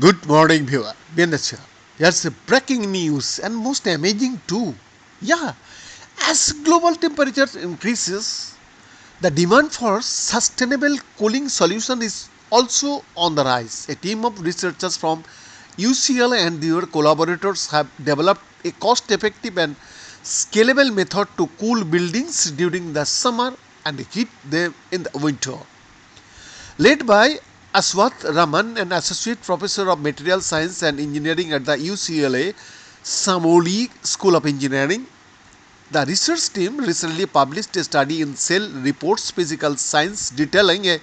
Good morning, viewer. Bienvenue. Here's a breaking news and most amazing too. Yeah, as global temperatures increases, the demand for sustainable cooling solution is also on the rise. A team of researchers from UCLA and their collaborators have developed a cost-effective and scalable method to cool buildings during the summer and heat them in the winter. Led by Aswath Raman, an associate professor of material science and engineering at the UCLA Samoli School of Engineering, the research team recently published a study in Cell Reports Physical Science detailing a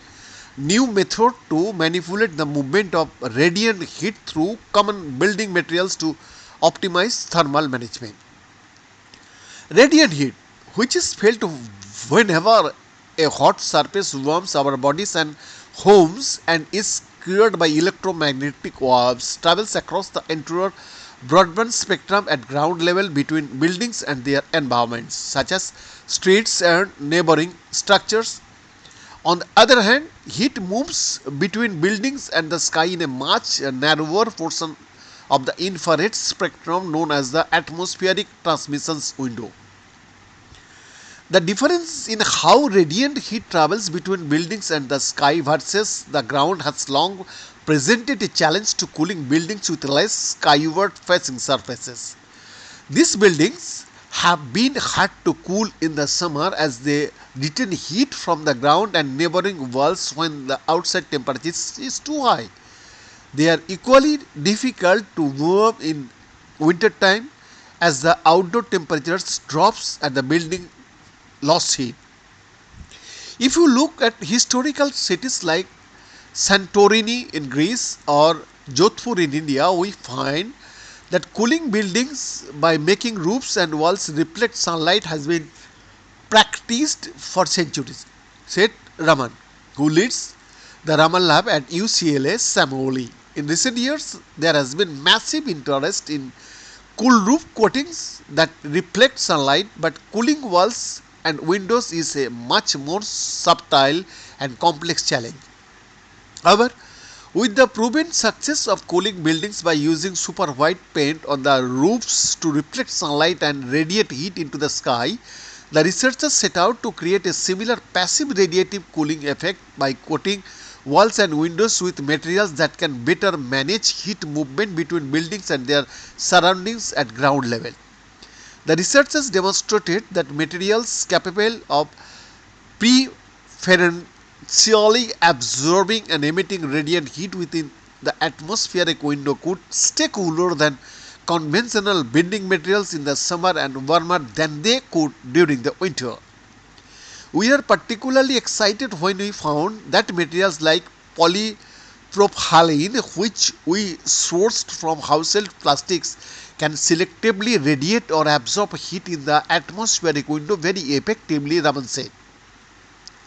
new method to manipulate the movement of radiant heat through common building materials to optimize thermal management. Radiant heat, which is felt whenever a hot surface warms our bodies and homes and is created by electromagnetic waves, travels across the entire broadband spectrum at ground level between buildings and their environments, such as streets and neighboring structures. On the other hand, heat moves between buildings and the sky in a much narrower portion of the infrared spectrum known as the atmospheric transmissions window. The difference in how radiant heat travels between buildings and the sky versus the ground has long presented a challenge to cooling buildings with less skyward facing surfaces. These buildings have been hard to cool in the summer as they retain heat from the ground and neighboring walls when the outside temperature is too high. They are equally difficult to move in winter time as the outdoor temperatures drops and the building lost heat. If you look at historical cities like Santorini in Greece or Jodhpur in India, we find that cooling buildings by making roofs and walls reflect sunlight has been practiced for centuries, said Raman, who leads the Raman lab at UCLA Samoli. In recent years, there has been massive interest in cool roof coatings that reflect sunlight, but cooling walls and windows is a much more subtle and complex challenge. However, with the proven success of cooling buildings by using super white paint on the roofs to reflect sunlight and radiate heat into the sky, the researchers set out to create a similar passive radiative cooling effect by coating walls and windows with materials that can better manage heat movement between buildings and their surroundings at ground level. The researchers demonstrated that materials capable of preferentially absorbing and emitting radiant heat within the atmospheric window could stay cooler than conventional building materials in the summer and warmer than they could during the winter. We are particularly excited when we found that materials like polypropylene, which we sourced from household plastics, can selectively radiate or absorb heat in the atmospheric window very effectively, Raman said.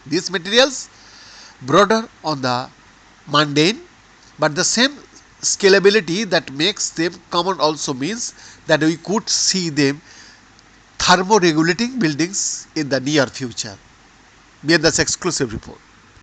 These materials broader on the mundane, but the same scalability that makes them common also means that we could see them thermoregulating buildings in the near future. Be this exclusive report.